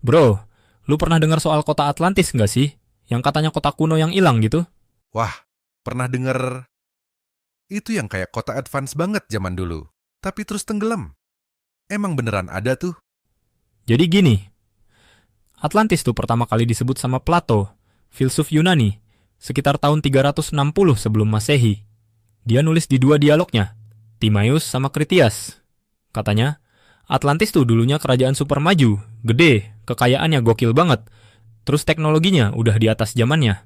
Bro, lu pernah dengar soal kota Atlantis nggak sih? Yang katanya kota kuno yang hilang gitu? Wah, pernah denger itu yang kayak kota advance banget zaman dulu, tapi terus tenggelam. Emang beneran ada tuh? Jadi gini, Atlantis tuh pertama kali disebut sama Plato, filsuf Yunani, sekitar tahun 360 sebelum Masehi. Dia nulis di dua dialognya, Timaeus sama Critias. Katanya, Atlantis tuh dulunya kerajaan super maju, gede, kekayaannya gokil banget, terus teknologinya udah di atas zamannya.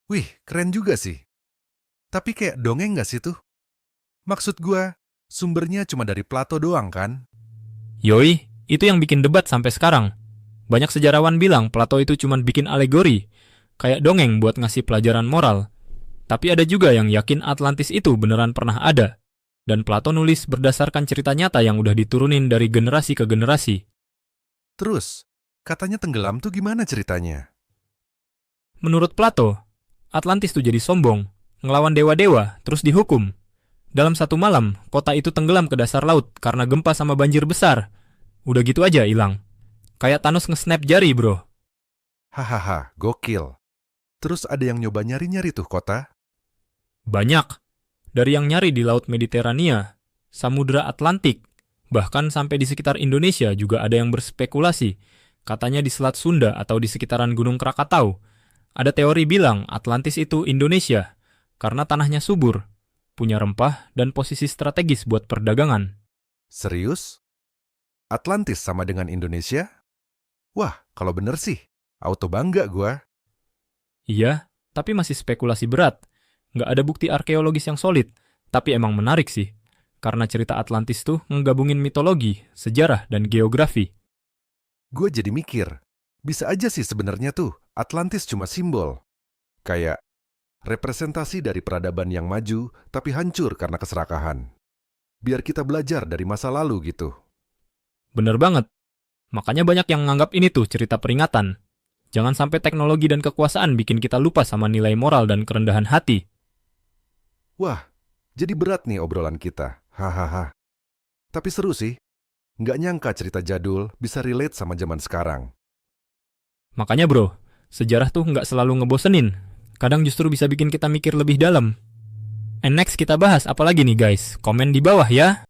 Wih, keren juga sih. Tapi kayak dongeng nggak sih tuh? Maksud gua, sumbernya cuma dari Plato doang kan? Yoi, itu yang bikin debat sampai sekarang. Banyak sejarawan bilang Plato itu cuma bikin alegori, kayak dongeng buat ngasih pelajaran moral. Tapi ada juga yang yakin Atlantis itu beneran pernah ada. Dan Plato nulis berdasarkan cerita nyata yang udah diturunin dari generasi ke generasi. Terus, katanya tenggelam tuh gimana ceritanya? Menurut Plato, Atlantis tuh jadi sombong, ngelawan dewa-dewa, terus dihukum. Dalam satu malam, kota itu tenggelam ke dasar laut karena gempa sama banjir besar. Udah gitu aja hilang. Kayak Thanos nge-snap jari, bro. Hahaha, gokil. Terus ada yang nyoba nyari-nyari tuh kota? Banyak. Dari yang nyari di Laut Mediterania, Samudra Atlantik, bahkan sampai di sekitar Indonesia juga ada yang berspekulasi. Katanya di Selat Sunda atau di sekitaran Gunung Krakatau. Ada teori bilang Atlantis itu Indonesia, karena tanahnya subur, punya rempah dan posisi strategis buat perdagangan. Serius? Atlantis sama dengan Indonesia? Wah, kalau bener sih, auto bangga gua. Iya, tapi masih spekulasi berat. Nggak ada bukti arkeologis yang solid, tapi emang menarik sih. Karena cerita Atlantis tuh ngegabungin mitologi, sejarah, dan geografi. Gue jadi mikir, bisa aja sih sebenarnya tuh Atlantis cuma simbol. Kayak representasi dari peradaban yang maju tapi hancur karena keserakahan. Biar kita belajar dari masa lalu gitu. Bener banget. Makanya banyak yang nganggap ini tuh cerita peringatan. Jangan sampai teknologi dan kekuasaan bikin kita lupa sama nilai moral dan kerendahan hati. Wah, jadi berat nih obrolan kita. Hahaha. Tapi seru sih. Nggak nyangka cerita jadul bisa relate sama zaman sekarang. Makanya bro, sejarah tuh nggak selalu ngebosenin. Kadang justru bisa bikin kita mikir lebih dalam. And next kita bahas apa lagi nih guys? Komen di bawah ya.